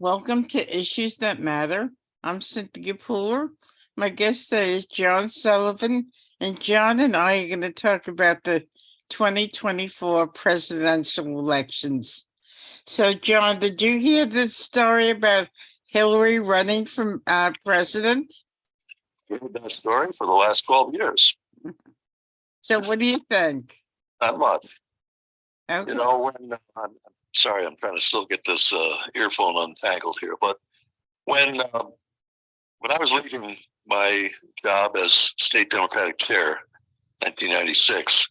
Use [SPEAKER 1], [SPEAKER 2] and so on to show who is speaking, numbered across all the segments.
[SPEAKER 1] Welcome to Issues That Matter. I'm Cynthia Pooler. My guest today is John Sullivan, and John and I are going to talk about the 2024 presidential elections. So, John, did you hear this story about Hillary running for president?
[SPEAKER 2] I've heard that story for the last 12 years.
[SPEAKER 1] So, what do you think?
[SPEAKER 2] Not much.
[SPEAKER 1] Okay.
[SPEAKER 2] You know, I'm sorry, I'm trying to still get this earphone untangled here, but when I was leaving my job as state Democratic chair, 1996,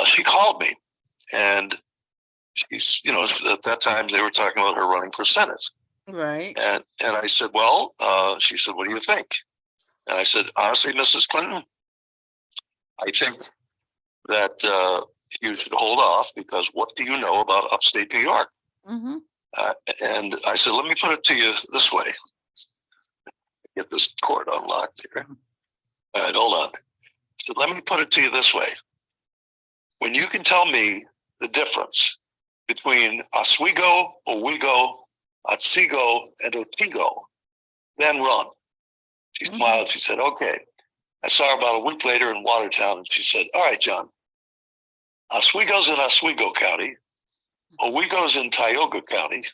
[SPEAKER 2] she called me, and she's, at that time they were talking about her running for Senate,
[SPEAKER 1] Right.
[SPEAKER 2] and I said, well, she said, what do you think? And I said, honestly, Mrs. Clinton, I think that you should hold off because what do you know about upstate New York?
[SPEAKER 1] Mm-hmm.
[SPEAKER 2] And I said, let me put it to you this way. Get this cord unlocked here. All right, hold on. So let me put it to you this way. When you can tell me the difference between Oswego, Owego, Otsego, and Otsego, then run. She smiled. She said, okay. I saw her about a week later in Watertown, and she said, all right, John, Oswego's in Oswego County, Owego's in Tioga County,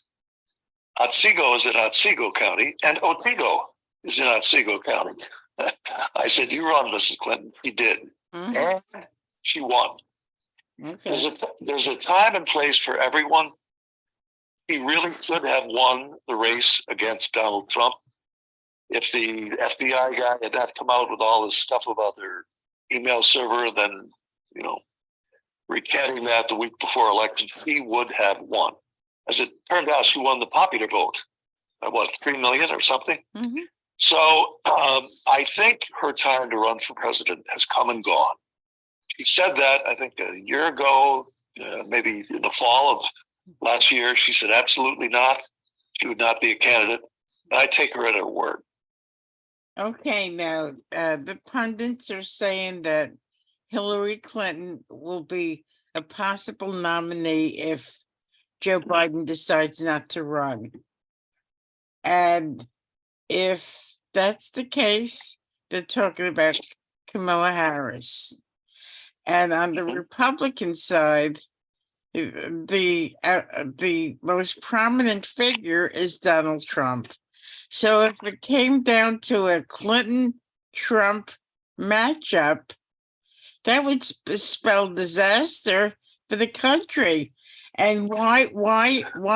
[SPEAKER 2] Otsego is in Otsego County, and Otsego is in Otsego County. I said, you run, Mrs. Clinton. She did. And she won.
[SPEAKER 1] Okay.
[SPEAKER 2] There's a time and place for everyone. He really could have won the race against Donald Trump if the FBI guy had not come out with all this stuff about their email server and then, recanting that the week before election. He would have won. As it turned out, she won the popular vote by 3 million or something?
[SPEAKER 1] Mm-hmm.
[SPEAKER 2] So I think her time to run for president has come and gone. She said that, I think, a year ago, maybe in the fall of last year. She said, absolutely not. She would not be a candidate. And I take her at her word.
[SPEAKER 1] Okay, now the pundits are saying that Hillary Clinton will be a possible nominee if Joe Biden decides not to run. And if that's the case, they're talking about Kamala Harris. And on the Republican side, the most prominent figure is Donald Trump. So if it came down to a Clinton-Trump matchup, that would spell disaster for the country. And why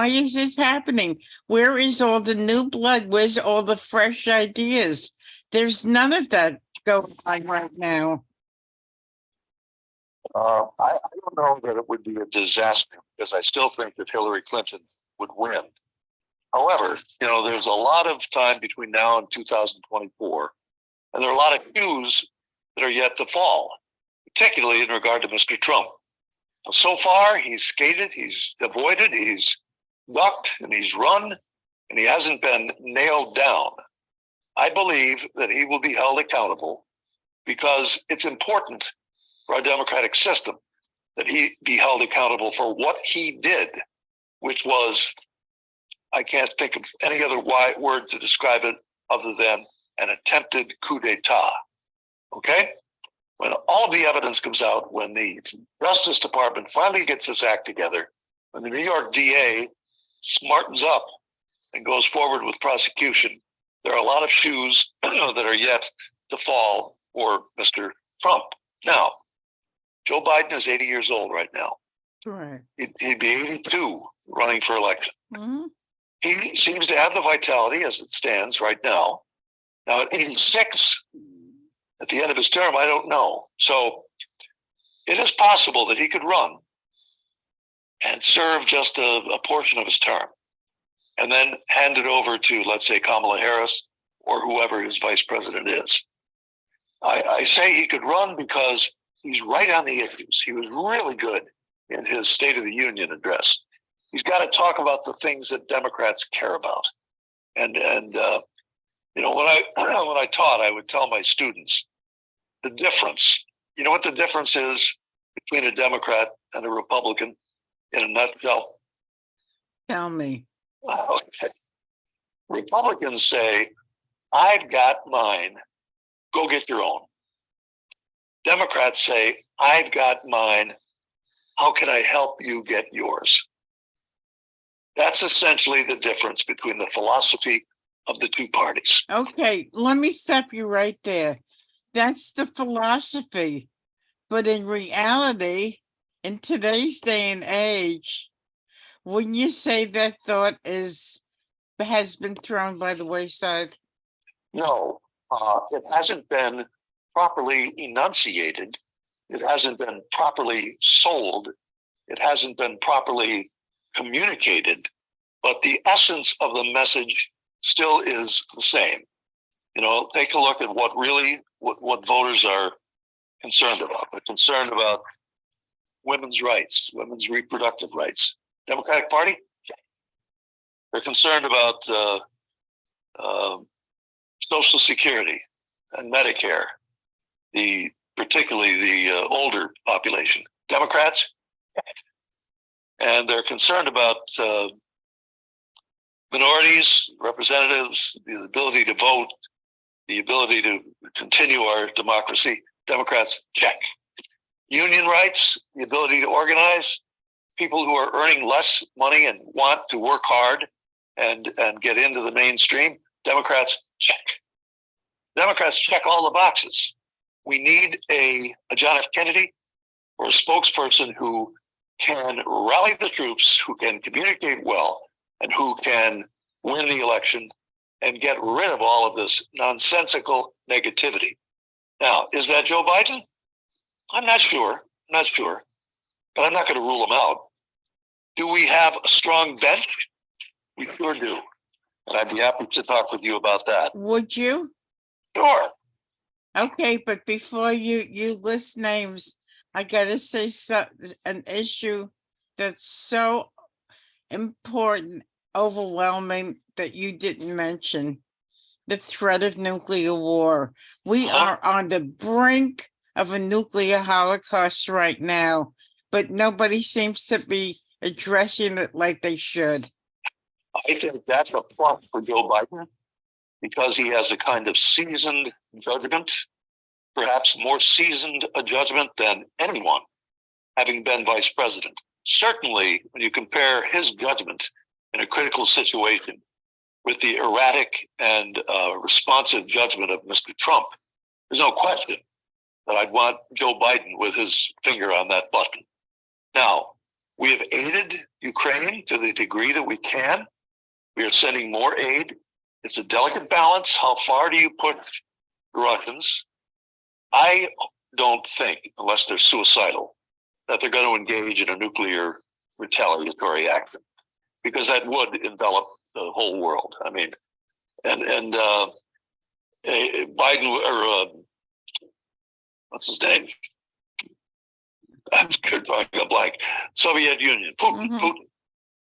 [SPEAKER 1] is this happening? Where is all the new blood? Where's all the fresh ideas? There's none of that going on right now.
[SPEAKER 2] I don't know that it would be a disaster because I still think that Hillary Clinton would win. However, there's a lot of time between now and 2024, and there are a lot of cues that are yet to fall, particularly in regard to Mr. Trump. So far, he's skated, he's avoided, he's ducked, and he's run, and he hasn't been nailed down. I believe that he will be held accountable because it's important for our democratic system that he be held accountable for what he did, which was, I can't think of any other word to describe it other than an attempted coup d'etat. Okay? When all of the evidence comes out, when the Justice Department finally gets this act together, when the New York DA smartens up and goes forward with prosecution, there are a lot of shoes that are yet to fall for Mr. Trump. Now, Joe Biden is 80 years old right now.
[SPEAKER 1] Right.
[SPEAKER 2] He'd be 82 running for election.
[SPEAKER 1] Mm-hmm.
[SPEAKER 2] He seems to have the vitality as it stands right now. Now, at 86, at the end of his term, I don't know. So it is possible that he could run and serve just a portion of his term and then hand it over to, let's say, Kamala Harris or whoever his vice president is. I say he could run because he's right on the issues. He was really good in his State of the Union address. He's got to talk about the things that Democrats care about. And when I taught, I would tell my students the difference. You know what the difference is between a Democrat and a Republican in a nutshell?
[SPEAKER 1] Tell me.
[SPEAKER 2] Okay. Republicans say, I've got mine, go get your own. Democrats say, I've got mine, how can I help you get yours? That's essentially the difference between the philosophy of the two parties.
[SPEAKER 1] Okay, let me stop you right there. That's the philosophy. But in reality, in today's day and age, wouldn't you say that thought has been thrown by the wayside?
[SPEAKER 2] No, it hasn't been properly enunciated. It hasn't been properly sold. It hasn't been properly communicated. But the essence of the message still is the same. You know, take a look at what voters are concerned about. They're concerned about women's rights, women's reproductive rights. Democratic Party, they're concerned about Social Security and Medicare, particularly the older population. Democrats, and they're concerned about minorities, representatives, the ability to vote, the ability to continue our democracy. Democrats, check. Union rights, the ability to organize, people who are earning less money and want to work hard and get into the mainstream. Democrats, check. Democrats check all the boxes. We need a John F. Kennedy or a spokesperson who can rally the troops, who can communicate well, and who can win the election and get rid of all of this nonsensical negativity. Now, is that Joe Biden? I'm not sure. But I'm not going to rule him out. Do we have a strong bench? We sure do. And I'd be happy to talk with you about that.
[SPEAKER 1] Would you?
[SPEAKER 2] Sure.
[SPEAKER 1] Okay, but before you list names, I gotta say an issue that's so important, overwhelming, that you didn't mention: the threat of nuclear war. We are on the brink of a nuclear holocaust right now, but nobody seems to be addressing it like they should.
[SPEAKER 2] I think that's a plus for Joe Biden because he has a kind of seasoned judgment, perhaps more seasoned a judgment than anyone, having been vice president. Certainly, when you compare his judgment in a critical situation with the erratic and responsive judgment of Mr. Trump, there's no question that I'd want Joe Biden with his finger on that button. Now, we have aided Ukraine to the degree that we can. We are sending more aid. It's a delicate balance. How far do you push the Russians? I don't think, unless they're suicidal, that they're going to engage in a nuclear retaliatory action, because that would envelop the whole world. I mean, and Biden, or what's his name? I'm drawing a blank. Soviet Union, Putin.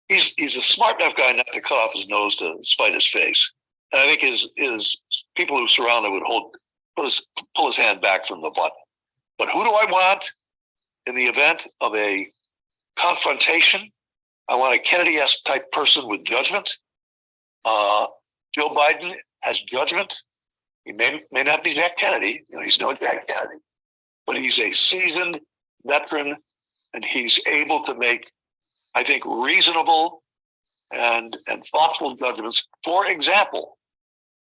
[SPEAKER 2] He's a smart enough guy not to cut off his nose to spite his face. And I think his people who surround him would pull his hand back from the button. But who do I want in the event of a confrontation? I want a Kennedy-esque type person with judgment. Joe Biden has judgment. He may not be Jack Kennedy. You know, he's no Jack Kennedy, but he's a seasoned veteran, and he's able to make, I think, reasonable and thoughtful judgments. For example,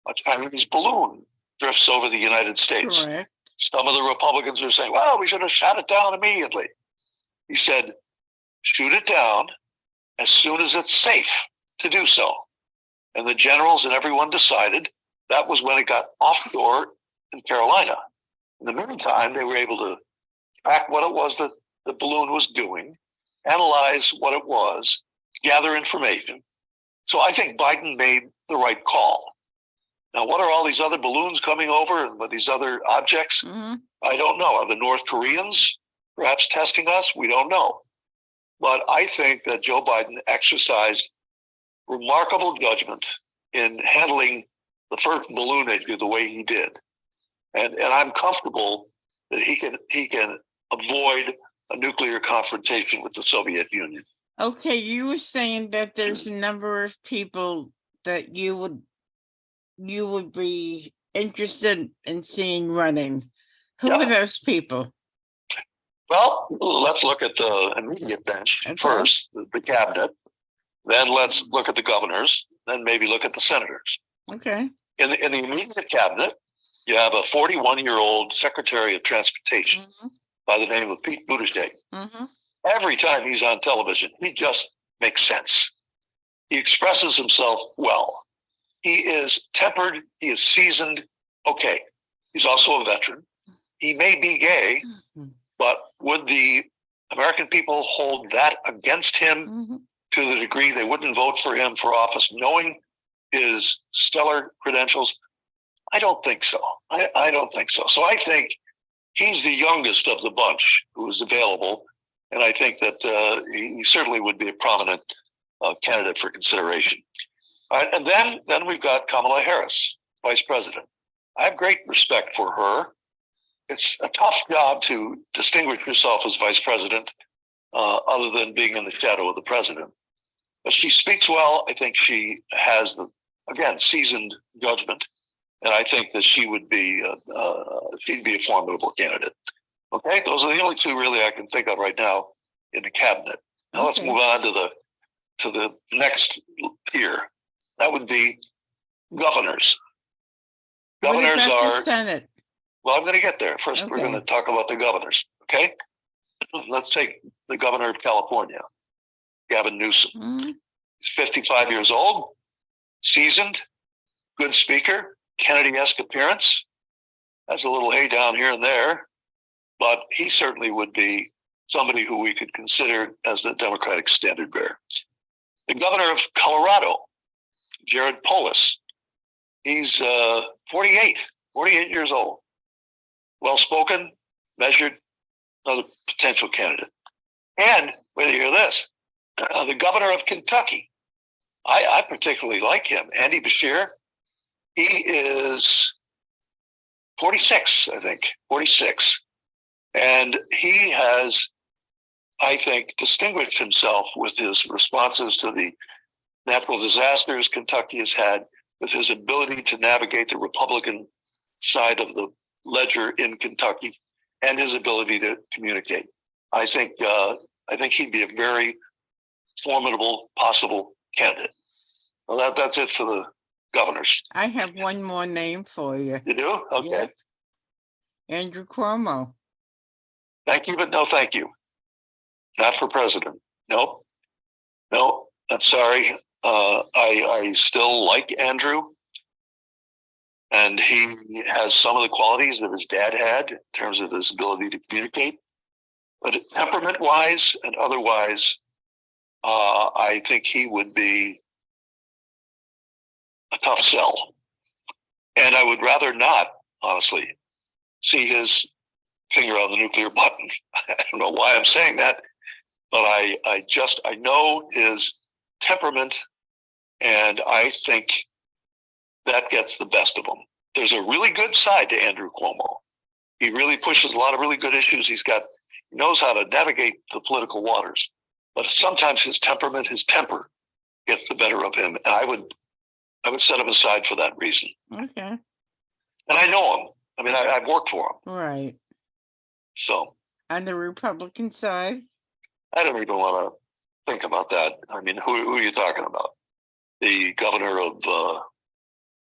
[SPEAKER 2] a Chinese balloon drifts over the United States.
[SPEAKER 1] Correct.
[SPEAKER 2] Some of the Republicans are saying, well, we should have shot it down immediately. He said, shoot it down as soon as it's safe to do so. And the generals and everyone decided that was when it got offshore in Carolina. In the meantime, they were able to track what it was that the balloon was doing, analyze what it was, gather information. So I think Biden made the right call. Now, what are all these other balloons coming over and with these other objects? I don't know. Are the North Koreans perhaps testing us? We don't know. But I think that Joe Biden exercised remarkable judgment in handling the first balloon issue the way he did. And I'm comfortable that he can avoid a nuclear confrontation with the Soviet Union.
[SPEAKER 1] Okay, you were saying that there's a number of people that you would you would be interested in seeing running? Who
[SPEAKER 2] Yeah.
[SPEAKER 1] are those people?
[SPEAKER 2] Well, let's look at the immediate bench
[SPEAKER 1] Okay.
[SPEAKER 2] first, the cabinet. Then let's look at the governors. Then maybe look at the senators.
[SPEAKER 1] Okay.
[SPEAKER 2] In the immediate cabinet, you have a 41-year-old Secretary of Transportation by the name of Pete Buttigieg. Every time he's on television, he just makes sense. He expresses himself well. He is tempered. He is seasoned. Okay. He's also a veteran. He may be gay, but would the American people hold that against him to the degree they wouldn't vote for him for office, knowing his stellar credentials? I don't think so. I don't think so. So I think he's the youngest of the bunch who is available. And I think that he certainly would be a prominent candidate for consideration. All right, and then we've got Kamala Harris, Vice President. I have great respect for her. It's a tough job to distinguish yourself as Vice President other than being in the shadow of the president. But she speaks well. I think she has again, seasoned judgment. And I think that she would be, she'd be a formidable candidate. Okay, those are the only two really I can think of right now in the cabinet. Now let's move on to the next tier. That would be governors. Governors
[SPEAKER 1] what about
[SPEAKER 2] are
[SPEAKER 1] the Senate?
[SPEAKER 2] Well, I'm going to get there. First, we're going to talk about the governors. Okay, let's take the governor of California, Gavin Newsom. He's 55 years old, seasoned, good speaker, Kennedy-esque appearance. Has a little hay down here and there, but he certainly would be somebody who we could consider as the Democratic standard bearer. The governor of Colorado, Jared Polis. He's 48 years old. Well-spoken, measured, another potential candidate. And wait till you hear this, the governor of Kentucky. I particularly like him, Andy Beshear. He is 46, I think, 46. And he has, I think, distinguished himself with his responses to the natural disasters Kentucky has had, with his ability to navigate the Republican side of the ledger in Kentucky and his ability to communicate. I think he'd be a very formidable possible candidate. Well, that's it for the governors.
[SPEAKER 1] I have one more name for you.
[SPEAKER 2] You do? Okay.
[SPEAKER 1] Yep. Andrew Cuomo.
[SPEAKER 2] Thank you, but no thank you. Not for president. Nope. No, I'm sorry. I still like Andrew. And he has some of the qualities that his dad had in terms of his ability to communicate. But temperament-wise and otherwise, I think he would be a tough sell. And I would rather not, honestly, see his finger on the nuclear button. I don't know why I'm saying that, but I know his temperament, and I think that gets the best of him. There's a really good side to Andrew Cuomo. He really pushes a lot of really good issues. He knows how to navigate the political waters, but sometimes his temperament, his temper gets the better of him. And I would set him aside for that reason.
[SPEAKER 1] Okay.
[SPEAKER 2] And I know him. I mean, I've worked for him.
[SPEAKER 1] Right.
[SPEAKER 2] So.
[SPEAKER 1] On the Republican side?
[SPEAKER 2] I don't even want to think about that. I mean, who are you talking about? The governor of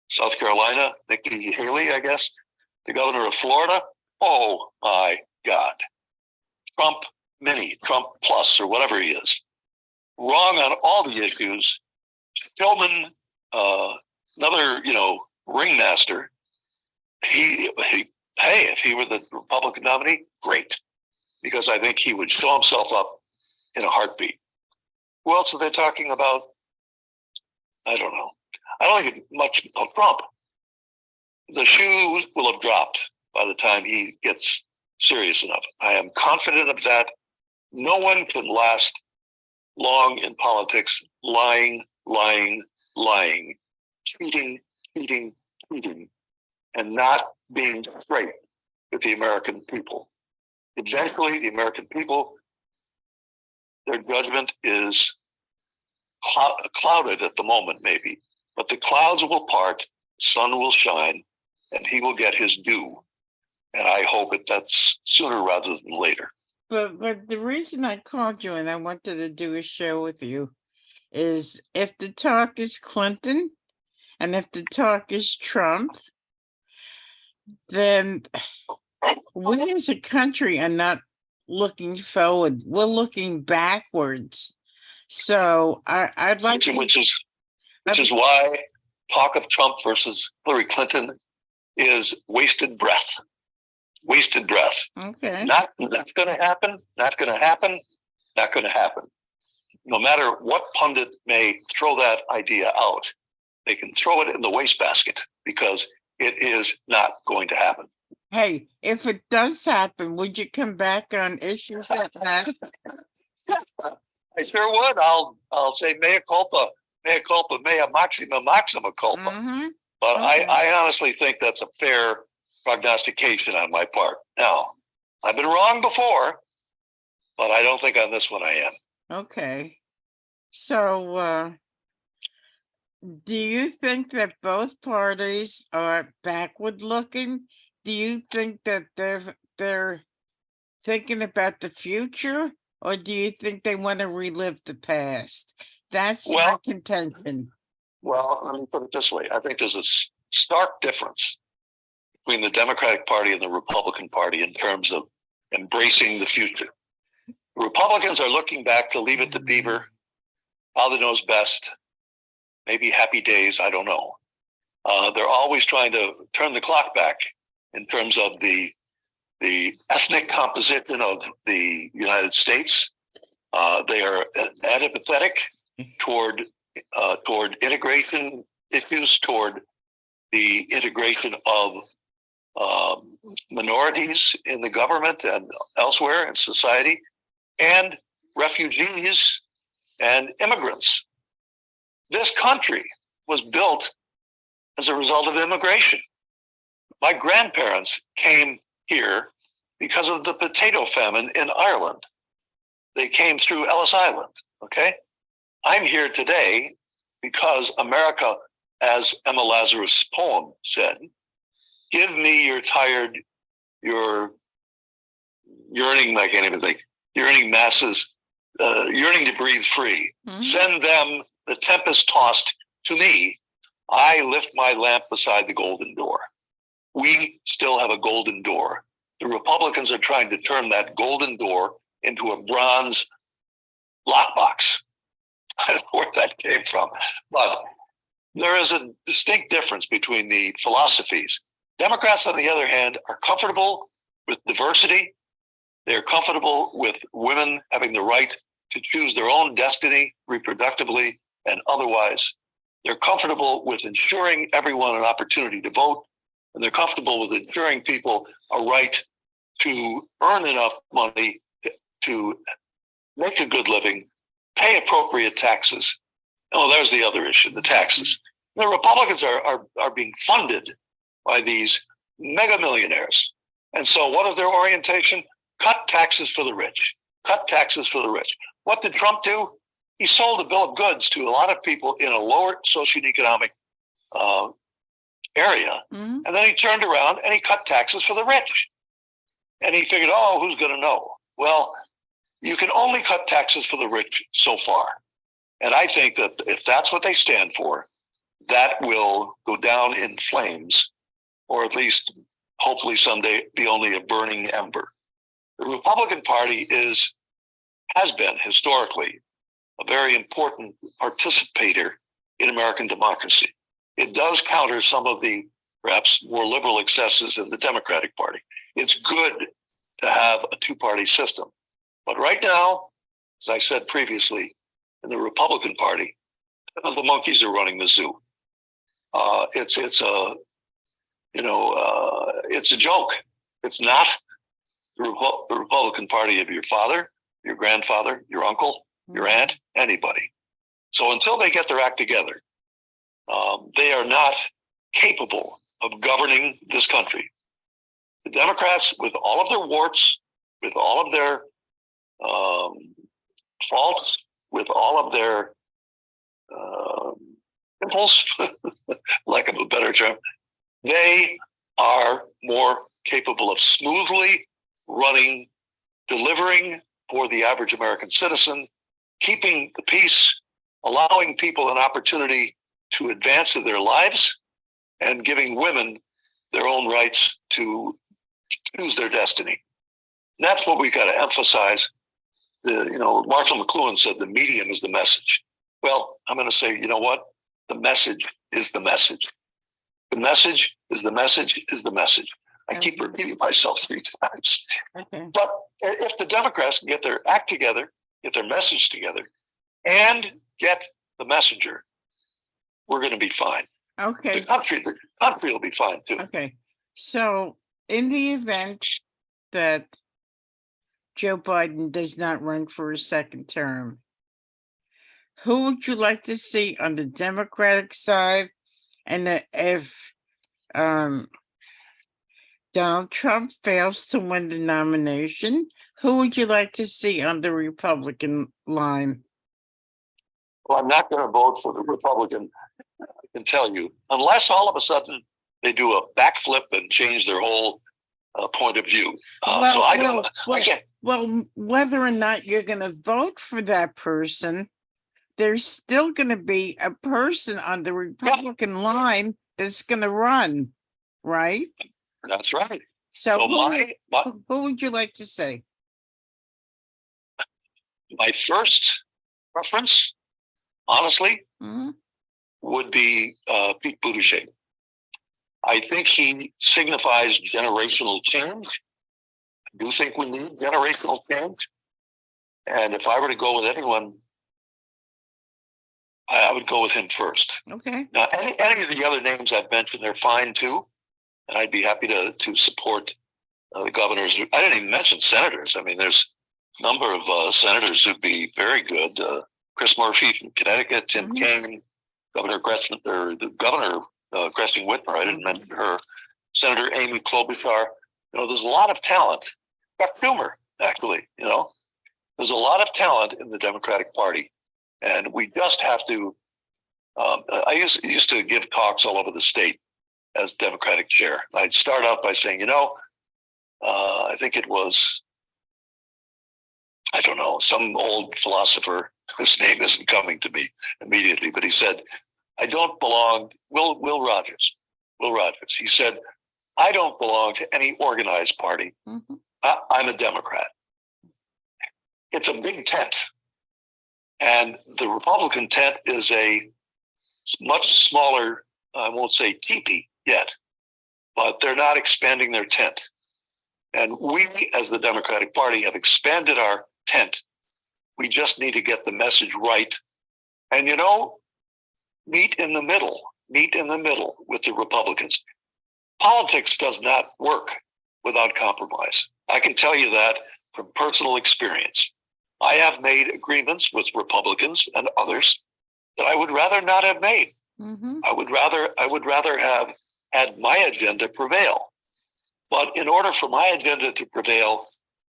[SPEAKER 2] South Carolina, Nikki Haley, I guess. The governor of Florida. Oh my God. Trump Mini, Trump Plus, or whatever he is. Wrong on all the issues. Tillman, another, ringmaster. If he were the Republican nominee, great. Because I think he would show himself up in a heartbeat. Who else are they talking about? I don't know. I don't think much about Trump. The shoe will have dropped by the time he gets serious enough. I am confident of that. No one can last long in politics lying, cheating, and not being straight with the American people. Eventually, the American people, their judgment is clouded at the moment, maybe, but the clouds will part sun will shine and he will get his due. And I hope that's sooner rather than later.
[SPEAKER 1] But the reason I called you and I wanted to do a show with you is if the talk is Clinton and if the talk is Trump, then we as a country are not looking forward. We're looking backwards. So I'd like to,
[SPEAKER 2] which is why talk of Trump versus Hillary Clinton is wasted breath. Wasted breath.
[SPEAKER 1] Okay.
[SPEAKER 2] Not going to happen. Not going to happen. Not going to happen. No matter what pundit may throw that idea out, they can throw it in the wastebasket because it is not going to happen.
[SPEAKER 1] Hey, if it does happen, would you come back on issues that matter?
[SPEAKER 2] I sure would. I'll say mea culpa, mea maxima culpa.
[SPEAKER 1] Mm-hmm.
[SPEAKER 2] But
[SPEAKER 1] Okay.
[SPEAKER 2] I honestly think that's a fair prognostication on my part. Now, I've been wrong before, but I don't think on this one I am.
[SPEAKER 1] Okay. So do you think that both parties are backward looking? Do you think that they're thinking about the future, or do you think they want to relive the past? That's my contention.
[SPEAKER 2] Well, let me put it this way. I think there's a stark difference between the Democratic Party and the Republican Party in terms of embracing the future. Republicans are looking back to Leave It to Beaver, Father Knows Best, maybe Happy Days, I don't know. They're always trying to turn the clock back in terms of the ethnic composition of the United States. They are antipathetic toward integration issues, toward the integration of minorities in the government and elsewhere in society, and refugees and immigrants. This country was built as a result of immigration. My grandparents came here because of the potato famine in Ireland. They came through Ellis Island, okay? I'm here today because America, as Emma Lazarus' poem said, give me your tired, your yearning, I can't even think, yearning masses, yearning to breathe free. Mm-hmm. Send them the tempest tossed to me. I lift my lamp beside the golden door. We still have a golden door. The Republicans are trying to turn that golden door into a bronze lockbox. I don't know where that came from, but there is a distinct difference between the philosophies. Democrats, on the other hand, are comfortable with diversity. They're comfortable with women having the right to choose their own destiny reproductively and otherwise. They're comfortable with ensuring everyone an opportunity to vote, and they're comfortable with ensuring people a right to earn enough money to make a good living, pay appropriate taxes. Oh, there's the other issue, the taxes. The Republicans are being funded by these mega millionaires. And so what is their orientation? Cut taxes for the rich. Cut taxes for the rich. What did Trump do? He sold a bill of goods to a lot of people in a lower socioeconomic area. Mm-hmm. And then he turned around and he cut taxes for the rich. And he figured, oh, who's going to know? Well, you can only cut taxes for the rich so far. And I think that if that's what they stand for, that will go down in flames, or at least hopefully someday be only a burning ember. The Republican Party has been historically a very important participator in American democracy. It does counter some of the perhaps more liberal excesses in the Democratic Party. It's good to have a two-party system. But right now, as I said previously, in the Republican Party, the monkeys are running the zoo. It's a joke. It's not the Republican Party of your father, your grandfather, your uncle, your aunt, anybody. So until they get their act together, they are not capable of governing this country. The Democrats, with all of their warts, with all of their faults, with all of their impulse, lack of a better term, they are more capable of smoothly running, delivering for the average American citizen, keeping the peace, allowing people an opportunity to advance in their lives, and giving women their own rights to choose their destiny. That's what we got to emphasize. Marshall McLuhan said the medium is the message. Well, I'm going to say, you know what? The message is the message. The message is the message is the message. I keep repeating myself 3 times.
[SPEAKER 1] Okay.
[SPEAKER 2] But if the Democrats can get their act together, get their message together, and get the messenger, we're going to be fine.
[SPEAKER 1] Okay.
[SPEAKER 2] The country will be fine too.
[SPEAKER 1] Okay. So in the event that Joe Biden does not run for a second term, who would you like to see on the Democratic side? And if Donald Trump fails to win the nomination, who would you like to see on the Republican line?
[SPEAKER 2] Well, I'm not going to vote for the Republican, I can tell you, unless all of a sudden they do a backflip and change their whole point of view.
[SPEAKER 1] Well, whether or not you're going to vote for that person, there's still going to be a person on the Republican line that's going to run, right?
[SPEAKER 2] That's right.
[SPEAKER 1] So who would you like to say?
[SPEAKER 2] My first preference, honestly, would be Pete Buttigieg. I think he signifies generational change. I do think we need generational change. And if I were to go with anyone, I would go with him first.
[SPEAKER 1] Okay.
[SPEAKER 2] Now, any of the other names I've mentioned, they're fine too. And I'd be happy to support the governors. I didn't even mention senators. I mean, there's a number of senators who'd be very good. Chris Murphy from Connecticut, Tim Kaine, Governor Gretchen, or the Governor Gretchen Whitmer. I didn't mention her. Senator Amy Klobuchar. There's a lot of talent. Chuck Schumer, actually. There's a lot of talent in the Democratic Party, and we just have to. I used to give talks all over the state as Democratic chair. I'd start out by saying, I think it was, I don't know, some old philosopher whose name isn't coming to me immediately, but he said, I don't belong, Will Rogers. He said, I don't belong to any organized party. I'm a Democrat. It's a big tent. And the Republican tent is a much smaller, I won't say teepee yet, but they're not expanding their tent. And we, as the Democratic Party, have expanded our tent. We just need to get the message right. And, meet in the middle with the Republicans. Politics does not work without compromise. I can tell you that from personal experience. I have made agreements with Republicans and others that I would rather not have made. I would rather have had my agenda prevail. But in order for my agenda to prevail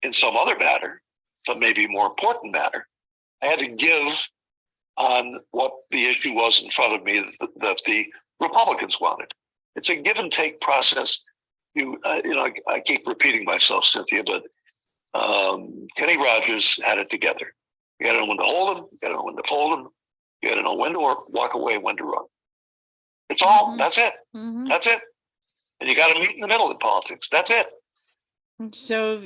[SPEAKER 2] in some other matter, some maybe more important matter, I had to give on what the issue was in front of me that the Republicans wanted. It's a give and take process. I keep repeating myself, Cynthia, but Kenny Rogers had it together. You got to know when to hold him. You got to know when to fold him. You got to know when to walk away, when to run. It's all. That's it. That's it. And you got to meet in the middle in politics. That's it.
[SPEAKER 1] So,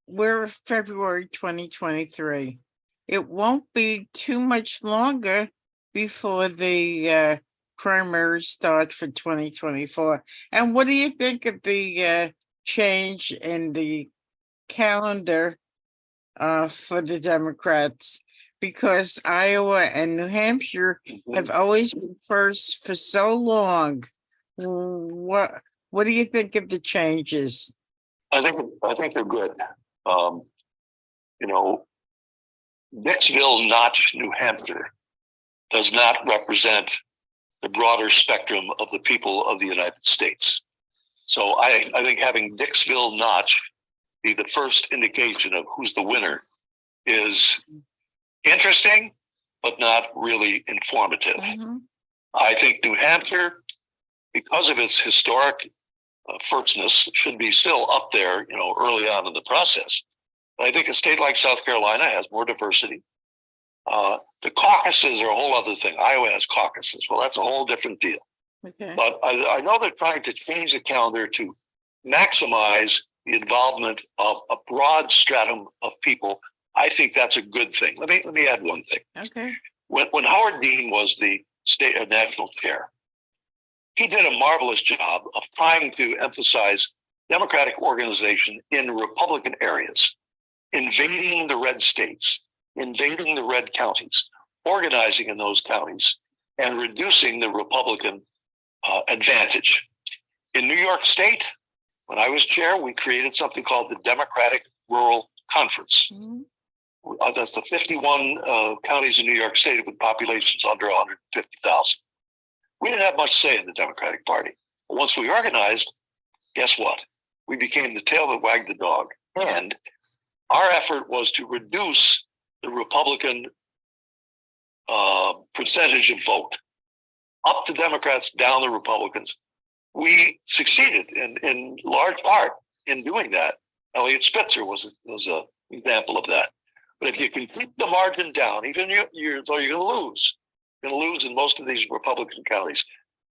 [SPEAKER 1] we're February 2023. It won't be too much longer before the primary start for 2024. And what do you think of the change in the calendar for the Democrats? Because Iowa and New Hampshire have always been first for so long. What do you think of the changes?
[SPEAKER 2] I think they're good. Dixville, Notch, New Hampshire does not represent the broader spectrum of the people of the United States. So I think having Dixville, Notch be the first indication of who's the winner is interesting, but not really informative.
[SPEAKER 1] Mhm.
[SPEAKER 2] I think New Hampshire, because of its historic firstness, should be still up there, early on in the process. But I think a state like South Carolina has more diversity. The caucuses are a whole other thing. Iowa has caucuses. Well, that's a whole different deal.
[SPEAKER 1] Okay.
[SPEAKER 2] But I know they're trying to change the calendar to maximize the involvement of a broad stratum of people. I think that's a good thing. Let me add one thing.
[SPEAKER 1] Okay.
[SPEAKER 2] When Howard Dean was the state national chair, he did a marvelous job of trying to emphasize democratic organization in Republican areas, invading the red states, invading the red counties, organizing in those counties, and reducing the Republican advantage. In New York State, when I was chair, we created something called the Democratic Rural Conference.
[SPEAKER 1] Mhm.
[SPEAKER 2] That's the 51 counties in New York State with populations under 150,000. We didn't have much say in the Democratic Party. But once we organized, guess what? We became the tail that wagged the dog. And our effort was to reduce the Republican percentage of vote. Up the Democrats, down the Republicans. We succeeded in large part in doing that. Elliot Spitzer was an example of that. But if you can keep the margin down, even though you're going to lose, in most of these Republican counties,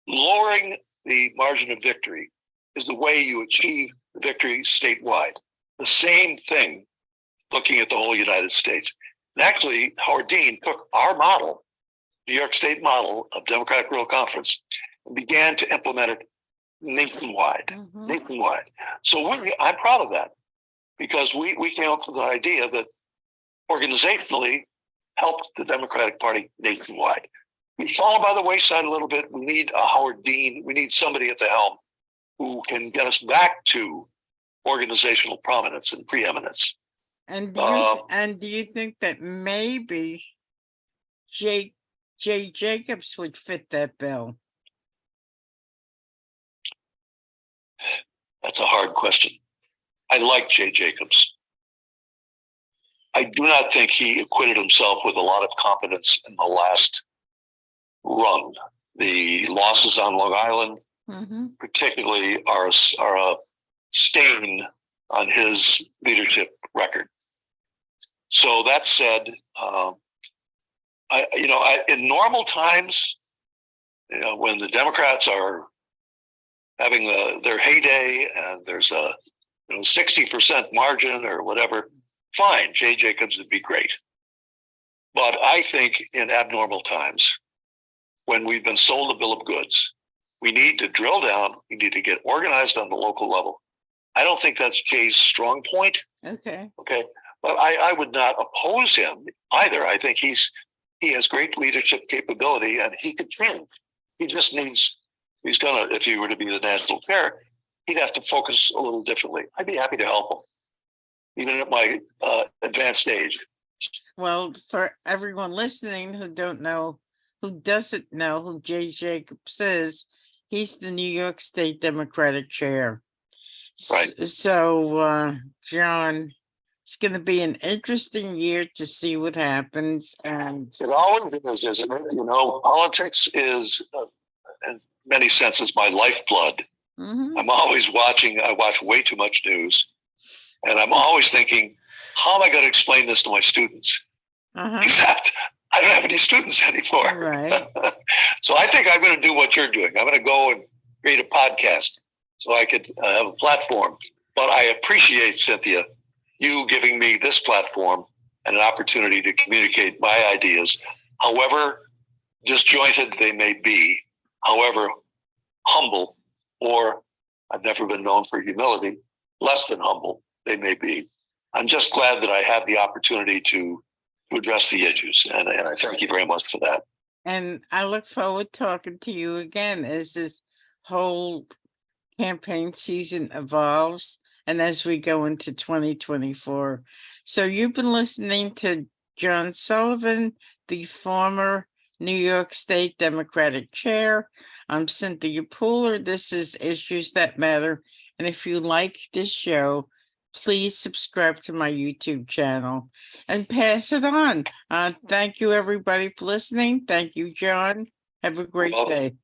[SPEAKER 2] lowering the margin of victory is the way you achieve victory statewide. The same thing looking at the whole United States. And actually, Howard Dean took our model, New York State model of Democratic Rural Conference, and began to implement it nationwide. So I'm proud of that because we came up with the idea that organizationally helped the Democratic Party nationwide. We fall by the wayside a little bit. We need a Howard Dean. We need somebody at the helm who can get us back to organizational prominence and preeminence.
[SPEAKER 1] And do you think that maybe Jay Jacobs would fit that bill?
[SPEAKER 2] That's a hard question. I like Jay Jacobs. I do not think he acquitted himself with a lot of competence in the last run. The losses on Long Island, particularly, are a stain on his leadership record. So that said, in normal times, when the Democrats are having their heyday and there's a 60% margin or whatever, fine, Jay Jacobs would be great. But I think in abnormal times, when we've been sold a bill of goods, we need to drill down. We need to get organized on the local level. I don't think that's Jay's strong point. Okay. But I would not oppose him either. I think he has great leadership capability and he could change. He just needs, if he were to be the national chair, he'd have to focus a little differently. I'd be happy to help him, even at my advanced age.
[SPEAKER 1] Well, for everyone listening who doesn't know who Jay Jacobs is, he's the New York State Democratic chair.
[SPEAKER 2] Right.
[SPEAKER 1] So, John, it's going to be an interesting year to see what happens. And
[SPEAKER 2] it always is, isn't it? Politics is, in many senses, my lifeblood. I'm always watching. I watch way too much news. And I'm always thinking, how am I going to explain this to my students? Except I don't have any students anymore.
[SPEAKER 1] Right.
[SPEAKER 2] So I think I'm going to do what you're doing. I'm going to go and create a podcast so I could have a platform. But I appreciate, Cynthia, you giving me this platform and an opportunity to communicate my ideas, however disjointed they may be, however humble, or I've never been known for humility, less than humble they may be. I'm just glad that I have the opportunity to address the issues. And I thank you very much for that.
[SPEAKER 1] And I look forward to talking to you again as this whole campaign season evolves and as we go into 2024. So you've been listening to John Sullivan, the former New York State Democratic chair. I'm Cynthia Pooler. This is Issues That Matter. And if you like this show, please subscribe to my YouTube channel and pass it on. Thank you, everybody, for listening. Thank you, John. Have a great
[SPEAKER 2] welcome.
[SPEAKER 1] day.